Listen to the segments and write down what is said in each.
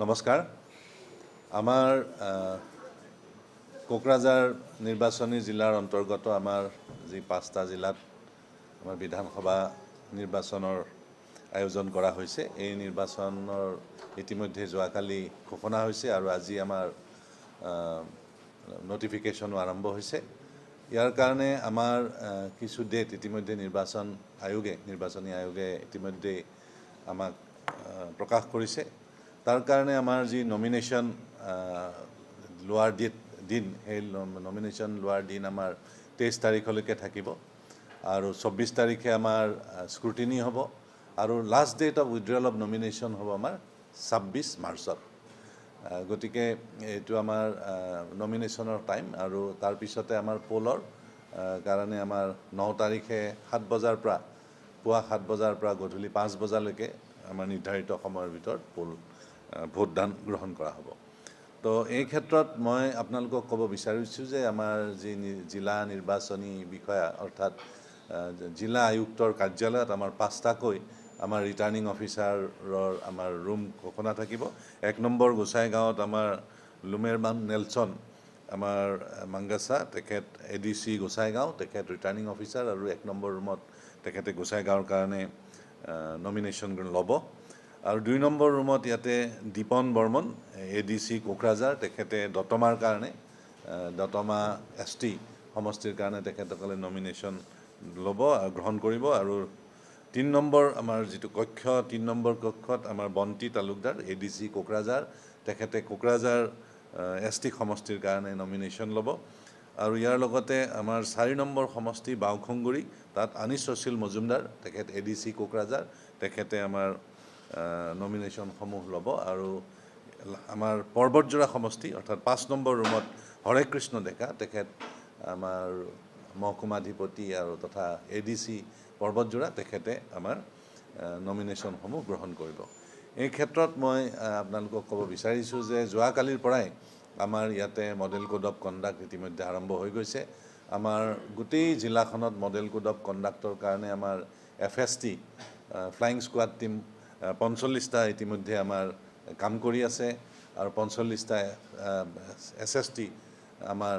নমস্কাৰ। আমাৰ কোকৰাঝাৰ নিৰ্বাচনী জিলাৰ অন্তৰ্গত আমাৰ যি 5টা জিলাত আমাৰ বিধানসভা নিৰ্বাচনৰ আয়োজন কৰা হৈছে। এই নিৰ্বাচনৰ ইতিমধ্যে যোৱাকালি ঘোষণা হৈছে আৰু আজি আমাৰ নটিফিকেশ্যনো আৰম্ভ হৈছে। ইয়াৰ কাৰণে আমাৰ কিছু ডেট ইতিমধ্যে নিৰ্বাচনী আয়োগে ইতিমধ্যে আমাক প্ৰকাশ কৰিছে। তাৰ কাৰণে আমাৰ যি নমিনেশ্যন লোৱাৰ দিন সেই নমিনেশ্যন লোৱাৰ দিন আমাৰ 23 তাৰিখলৈকে থাকিব আৰু 24 তাৰিখে আমাৰ স্ক্ৰুটিনি হ'ব আৰু last date of withdrawal of nomination হ'ব আমাৰ 26 মাৰ্চত। গতিকে এইটো আমাৰ নমিনেশ্যনৰ টাইম আৰু তাৰপিছতে আমাৰ পোলৰ কাৰণে আমাৰ 9 তাৰিখে 7 বজাৰ পৰা পুৱা 7 বজাৰ পৰা গধূলি 5 বজালৈকে আমাৰ নিৰ্ধাৰিত সময়ৰ ভিতৰত ভোটদান গ্ৰহণ কৰা হ'ব। তো এই ক্ষেত্ৰত মই আপোনালোকক ক'ব বিচাৰিছোঁ যে আমাৰ যি জিলা নিৰ্বাচনী বিষয়া অৰ্থাৎ জিলা আয়ুক্তৰ কাৰ্যালয়ত আমাৰ 5টাকৈ আমাৰ ৰিটাৰ্নিং অফিচাৰৰ আমাৰ ৰুম ঘোষণা থাকিব। 1 নম্বৰ গোসাইগাঁৱত আমাৰ লুমেৰমান নেলছন আমাৰ মাংগাছা, তেখেত ADC গোসাইগাঁও, তেখেত ৰিটাৰ্নিং অফিচাৰ আৰু 1 নম্বৰ ৰুমত তেখেতে গোসাইগাঁৱৰ কাৰণে নমিনেশ্যন ল'ব। আৰু 2 নম্বৰ ৰুমত ইয়াতে দীপন বৰ্মন ADC কোকৰাঝাৰ, তেখেতে দতমাৰ কাৰণে দতমা ST সমষ্টিৰ কাৰণে তেখেতসকলে নমিনেশ্যন ল'ব গ্ৰহণ কৰিব। আৰু 3 নম্বৰ আমাৰ যিটো কক্ষ 3 নম্বৰ কক্ষত আমাৰ বন্তি তালুকদাৰ ADC কোকৰাঝাৰ, তেখেতে কোকৰাঝাৰ ST সমষ্টিৰ কাৰণে নমিনেশ্যন ল'ব। আৰু ইয়াৰ লগতে আমাৰ 4 নম্বৰ সমষ্টি বাওখংগুৰি, তাত আনিছ ৰচিল মজুমদাৰ, তেখেত ADC কোকৰাঝাৰ, তেখেতে আমাৰ নমিনেশ্যনসমূহ ল'ব। আৰু আমাৰ পৰ্বতজোৰা সমষ্টি অৰ্থাৎ 5 নম্বৰ ৰুমত হৰে কৃষ্ণ ডেকা, তেখেত আমাৰ মহকুমাধিপতি আৰু তথা ADC পৰ্বতজোৰা, তেখেতে আমাৰ নমিনেশ্যনসমূহ গ্ৰহণ কৰিব। এই ক্ষেত্ৰত মই আপোনালোকক ক'ব বিচাৰিছোঁ যে যোৱাকালিৰ পৰাই আমাৰ ইয়াতে মডেল কোড অফ কণ্ডাক্ট ইতিমধ্যে আৰম্ভ হৈ গৈছে। আমাৰ গোটেই জিলাখনত মডেল কোড অফ কণ্ডাক্টৰ কাৰণে আমাৰ FST ফ্লাইং স্কোৱাড টীম 45টা ইতিমধ্যে আমাৰ কাম কৰি আছে আৰু 45টা SST আমাৰ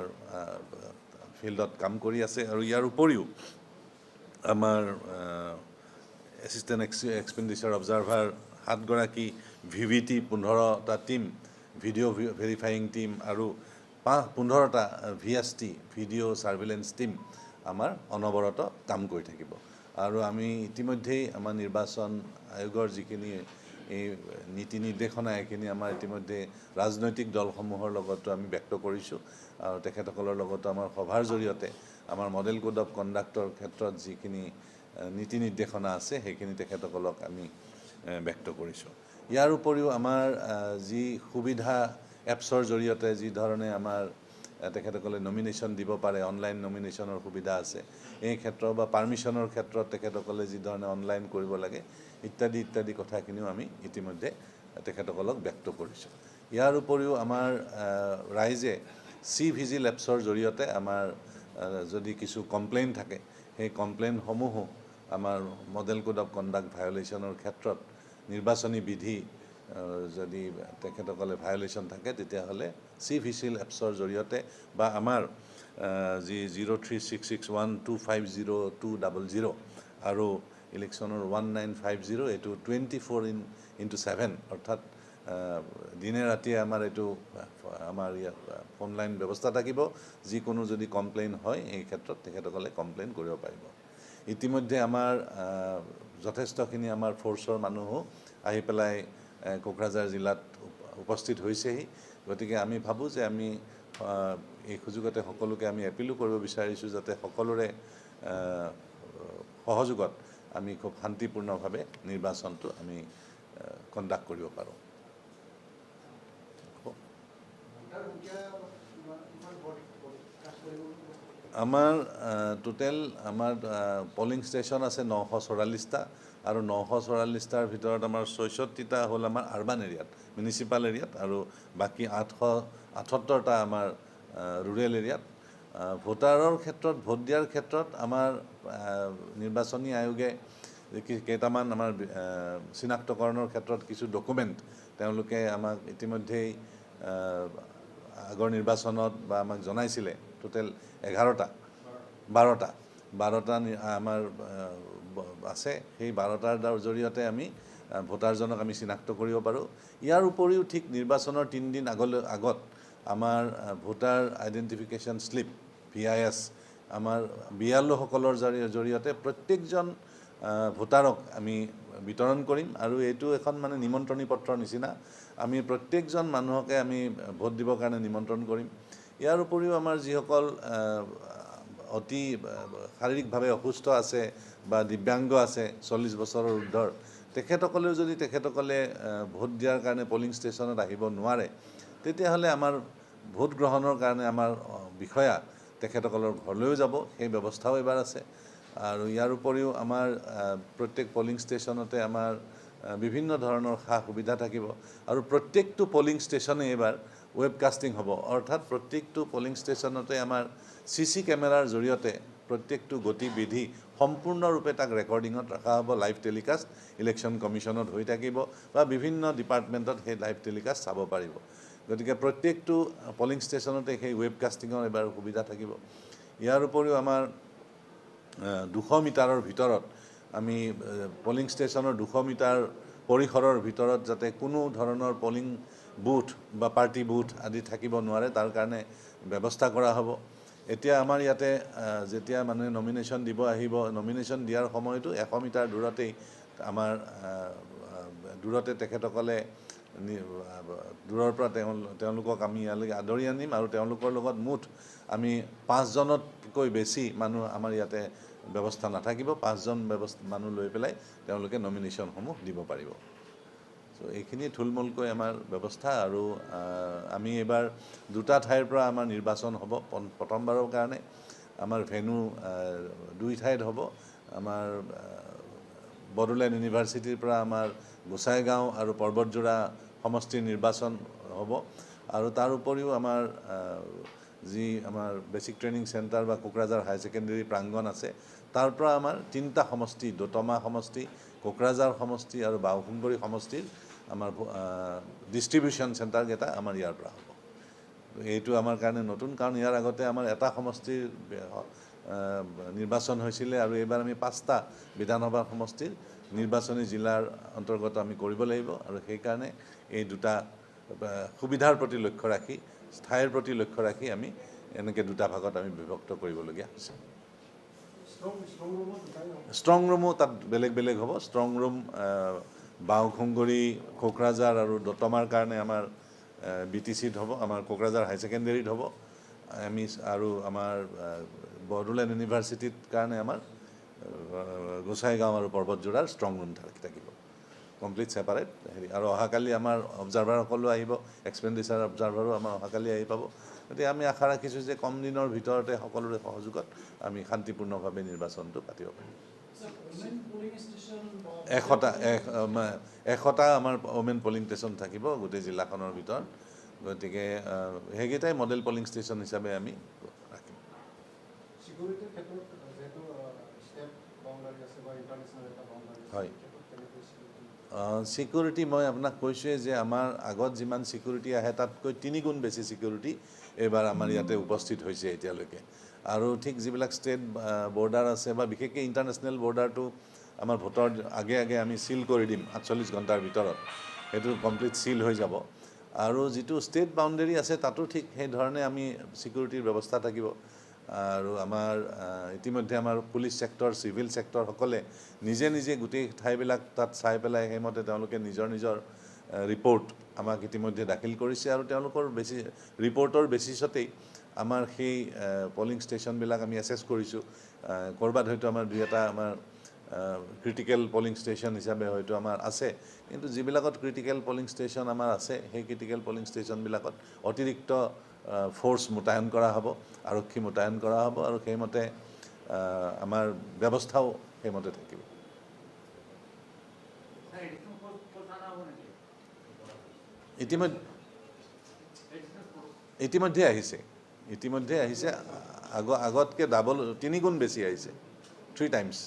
ফিল্ডত কাম কৰি আছে। আৰু ইয়াৰ উপৰিও আমাৰ এছিষ্টেণ্ট এক্সপেণ্ডিচাৰ অবজাৰ্ভাৰ 7 গৰাকী, VVT 15টা team, video' verifying team আৰু 15টা VST ভিডিঅ' ছাৰ্ভিলেঞ্চ টীম আমাৰ অনবৰত কাম কৰি থাকিব। আৰু আমি ইতিমধ্যেই আমাৰ নিৰ্বাচন আয়োগৰ যিখিনি এই নীতি নিৰ্দেশনা এইখিনি আমাৰ ইতিমধ্যে ৰাজনৈতিক দলসমূহৰ লগতো আমি ব্যক্ত কৰিছোঁ আৰু তেখেতসকলৰ লগতো আমাৰ সভাৰ জৰিয়তে আমাৰ মডেল কোড অফ কণ্ডাক্টৰ ক্ষেত্ৰত যিখিনি নীতি নিৰ্দেশনা আছে সেইখিনি তেখেতসকলক আমি ব্যক্ত কৰিছোঁ। ইয়াৰ উপৰিও আমাৰ যি সুবিধা এপছৰ জৰিয়তে যি ধৰণে আমাৰ তেখেতসকলে নমিনেশ্যন দিব পাৰে, অনলাইন নমিনেশ্যনৰ সুবিধা আছে, এই ক্ষেত্ৰ বা পাৰ্মিশ্যনৰ ক্ষেত্ৰত তেখেতসকলে যি ধৰণে অনলাইন কৰিব লাগে ইত্যাদি কথাখিনিও আমি ইতিমধ্যে তেখেতসকলক ব্যক্ত কৰিছোঁ। ইয়াৰ উপৰিও আমাৰ ৰাইজে CVGIL এপছৰ জৰিয়তে আমাৰ যদি কিছু কমপ্লেইন থাকে সেই কমপ্লেইনসমূহো আমাৰ মডেল কোড অফ কণ্ডাক্ট ভায়লেশ্যনৰ ক্ষেত্ৰত নিৰ্বাচনী বিধি যদি তেখেতসকলে ভায়লেশ্যন থাকে তেতিয়াহ'লে CVGIL এপছৰ জৰিয়তে বা আমাৰ যি 036612502000 আৰু ইলেকশ্যনৰ 1950 এইটো 24/7 অৰ্থাৎ দিনে ৰাতিয়ে আমাৰ এইটো আমাৰ ইয়াত ফোন লাইন ব্যৱস্থা থাকিব। যিকোনো যদি কমপ্লেইন হয় এই ক্ষেত্ৰত তেখেতসকলে কমপ্লেইন কৰিব পাৰিব। ইতিমধ্যে আমাৰ যথেষ্টখিনি আমাৰ ফ'ৰ্চৰ মানুহো আহি পেলাই কোকৰাঝাৰ জিলাত উপস্থিত হৈছেহি। গতিকে আমি ভাবোঁ যে আমি এই সুযোগতে সকলোকে আমি এপিলো কৰিব বিচাৰিছোঁ যাতে সকলোৰে সহযোগত আমি খুব শান্তিপূৰ্ণভাৱে নিৰ্বাচনটো আমি কণ্ডাক্ট কৰিব পাৰোঁ। আমাৰ টোটেল আমাৰ পলিং ষ্টেচন আছে 944টা আৰু 944টাৰ ভিতৰত আমাৰ 66টা হ'ল আমাৰ আৰ্বান এৰিয়াত, মিউনিচিপাল এৰিয়াত আৰু বাকী 878টা আমাৰ ৰুৰেল এৰিয়াত। ভোটাৰৰ ক্ষেত্ৰত ভোট দিয়াৰ ক্ষেত্ৰত আমাৰ নিৰ্বাচনী আয়োগে কেইটামান আমাৰ চিনাক্তকৰণৰ ক্ষেত্ৰত কিছু ডকুমেণ্ট তেওঁলোকে আমাক ইতিমধ্যেই আগৰ নিৰ্বাচনত বা আমাক জনাইছিলে টোটেল 12টা আমাৰ আছে সেই 12টাৰ জৰিয়তে আমি ভোটাৰজনক আমি চিনাক্ত কৰিব পাৰোঁ ইয়াৰ উপৰিও ঠিক নিৰ্বাচনৰ 3 দিন আগত আমাৰ ভোটাৰ আইডেণ্টিফিকেশ্যন স্লিপ VIS আমাৰ বিয়াল্লোসকলৰ জৰিয়তে প্ৰত্যেকজন ভোটাৰক আমি বিতৰণ কৰিম আৰু এইটো এখন মানে নিমন্ত্ৰণী পত্ৰৰ নিচিনা আমি প্ৰত্যেকজন মানুহকে আমি ভোট দিবৰ কাৰণে নিমন্ত্ৰণ কৰিম ইয়াৰ উপৰিও আমাৰ যিসকল অতি শাৰীৰিকভাৱে অসুস্থ আছে বা দিব্যাংগ আছে 40 বছৰৰ ঊৰ্ধৰ তেখেতসকলেও যদি তেখেতসকলে ভোট দিয়াৰ কাৰণে পলিং ষ্টেচনত আহিব নোৱাৰে তেতিয়াহ'লে আমাৰ ভোট গ্ৰহণৰ কাৰণে আমাৰ বিষয়া তেখেতসকলৰ ঘৰলৈও যাব সেই ব্যৱস্থাও এবাৰ আছে আৰু ইয়াৰ উপৰিও আমাৰ প্ৰত্যেক পলিং ষ্টেচনতে আমাৰ বিভিন্ন ধৰণৰ সা সুবিধা থাকিব আৰু প্ৰত্যেকটো পলিং ষ্টেচনে এবাৰ ৱেবকাষ্টিং হ'ব অৰ্থাৎ প্ৰত্যেকটো পলিং ষ্টেচনতে আমাৰ CC কেমেৰাৰ জৰিয়তে প্ৰত্যেকটো গতিবিধি সম্পূৰ্ণৰূপে তাক ৰেকৰ্ডিঙত ৰখা হ'ব লাইভ টেলিকাষ্ট ইলেকশ্যন কমিশ্যনত হৈ থাকিব বা বিভিন্ন ডিপাৰ্টমেণ্টত সেই লাইভ টেলিকাষ্ট চাব পাৰিব গতিকে প্ৰত্যেকটো পলিং ষ্টেচনতে সেই ৱেবকাষ্টিঙৰ এবাৰ সুবিধা থাকিব ইয়াৰ উপৰিও আমাৰ 200 মিটাৰৰ ভিতৰত আমি পলিং ষ্টেচনৰ 200 মিটাৰ পৰিসৰৰ ভিতৰত যাতে কোনো ধৰণৰ পলিং বুথ বা পাৰ্টি বুথ আদি থাকিব নোৱাৰে তাৰ কাৰণে ব্যৱস্থা কৰা হ'ব এতিয়া আমাৰ ইয়াতে যেতিয়া মানুহে নমিনেশ্যন দিব আহিব নমিনেশ্যন দিয়াৰ সময়তো 100 মিটাৰ দূৰতেই আমাৰ দূৰতে তেখেতসকলে দূৰৰ পৰা তেওঁলোকক আমি ইয়ালৈকে আদৰি আনিম আৰু তেওঁলোকৰ লগত মুঠ আমি 5 জনতকৈ বেছি মানুহ আমাৰ ইয়াতে ব্যৱস্থা নাথাকিব 5 জন মানুহ লৈ পেলাই তেওঁলোকে নমিনেশ্যনসমূহ দিব পাৰিব সো এইখিনি থুলমূলকৈ আমাৰ ব্যৱস্থা আৰু আমি এবাৰ দুটা ঠাইৰ পৰা আমাৰ নিৰ্বাচন হ'ব প্ৰথমবাৰৰ কাৰণে আমাৰ ভেনু 2 ঠাইত হ'ব আমাৰ বড়োলেণ্ড ইউনিভাৰ্চিটিৰ পৰা আমাৰ গোসাইগাঁও আৰু পৰ্বতজোৰা সমষ্টিৰ নিৰ্বাচন হ'ব আৰু তাৰ উপৰিও আমাৰ যি আমাৰ বেছিক ট্ৰেইনিং চেণ্টাৰ বা কোকৰাঝাৰ হাই ছেকেণ্ডেৰী প্ৰাংগণ আছে তাৰ পৰা আমাৰ 3টা সমষ্টি দতমা সমষ্টি কোকৰাঝাৰ সমষ্টি আৰু বাওখুংগৰি সমষ্টিৰ আমাৰ ডিষ্ট্ৰিবিউশ্যন চেণ্টাৰকেইটা আমাৰ ইয়াৰ পৰা হ'ব এইটো আমাৰ কাৰণে নতুন কাৰণ ইয়াৰ আগতে আমাৰ এটা সমষ্টিৰ নিৰ্বাচন হৈছিলে আৰু এইবাৰ আমি 5টা বিধানসভা সমষ্টিৰ নিৰ্বাচনী জিলাৰ অন্তৰ্গত আমি কৰিব লাগিব আৰু সেইকাৰণে এই দুটা সুবিধাৰ প্ৰতি লক্ষ্য ৰাখি ঠাইৰ প্ৰতি লক্ষ্য ৰাখি আমি এনেকৈ দুটা ভাগত আমি বিভক্ত কৰিবলগীয়া হৈছে ষ্ট্ৰং ৰুমো তাত বেলেগ হ'ব ষ্ট্ৰং ৰুম বাওখুংগৰি কোকৰাঝাৰ আৰু দতমাৰ কাৰণে আমাৰ BTCত হ'ব আমাৰ কোকৰাঝাৰ হাই ছেকেণ্ডেৰীত হ'ব আমি আৰু আমাৰ বড়োলেণ্ড ইউনিভাৰ্চিটিৰ কাৰণে আমাৰ গোসাইগাঁও আৰু পৰ্বতজোৰাৰ ষ্ট্ৰং ৰুম থাকিব কমপ্লিট ছেপাৰেট হেৰি আৰু অহাকালি আমাৰ অবজাৰ্ভাৰসকলো আহিব এক্সপেণ্ডিচাৰ অবজাৰ্ভাৰো আমাৰ অহাকালি আহি পাব গতিকে আমি আশা ৰাখিছোঁ যে কম দিনৰ ভিতৰতে সকলোৰে সহযোগত আমি শান্তিপূৰ্ণভাৱে নিৰ্বাচনটো পাতিব পাৰিম 100টা আমাৰ ওমেন পলিং ষ্টেচন থাকিব গোটেই জিলাখনৰ ভিতৰত গতিকে সেইকেইটাই মডেল পলিং ষ্টেচন হিচাপে আমি ৰাখিম হয় সিকিউৰিটি মই আপোনাক কৈছোঁৱে যে আমাৰ আগত যিমান সিকিউৰিটি আহে তাতকৈ 3 গুণ বেছি সিকিউৰিটি এইবাৰ আমাৰ ইয়াতে উপস্থিত হৈছে এতিয়ালৈকে আৰু ঠিক যিবিলাক ষ্টেট বৰ্ডাৰ আছে বা বিশেষকৈ ইণ্টাৰনেশ্যনেল বৰ্ডাৰটো আমাৰ ভোটৰ আগে আমি সিল কৰি দিম 48 ঘণ্টাৰ ভিতৰত সেইটো কমপ্লিট সিল হৈ যাব আৰু যিটো ষ্টেট বাউণ্ডেৰী আছে তাতো ঠিক সেই ধৰণে আমি সিকিউৰিটিৰ ব্যৱস্থা থাকিব আৰু আমাৰ ইতিমধ্যে আমাৰ পুলিচ সেক্টৰ সিভিল সেক্টৰ সকলে নিজে গোটেই ঠাইবিলাক তাত চাই পেলাই সেইমতে তেওঁলোকে নিজৰ ৰিপৰ্ট আমাক ইতিমধ্যে দাখিল কৰিছে আৰু তেওঁলোকৰ ৰিপৰ্টৰ বেচিছতেই আমাৰ সেই পলিং ষ্টেচনবিলাক আমি এছেছ কৰিছোঁ ক'ৰবাত হয়তো আমাৰ 2-এটা আমাৰ ক্ৰিটিকেল পলিং ষ্টেচন হিচাপে হয়তো আমাৰ আছে কিন্তু যিবিলাকত ক্ৰিটিকেল পলিং ষ্টেচন আমাৰ আছে সেই ক্ৰিটিকেল পলিং ষ্টেচনবিলাকত অতিৰিক্ত ফ'ৰ্চ মোতায়েন কৰা হ'ব আৰক্ষী মোতায়েন কৰা হ'ব আৰু সেইমতে আমাৰ ব্যৱস্থাও সেইমতে থাকিব ইতিমধ্যে আহিছে আগতকৈ 3 গুণ বেছি আহিছে 3 টাইমছ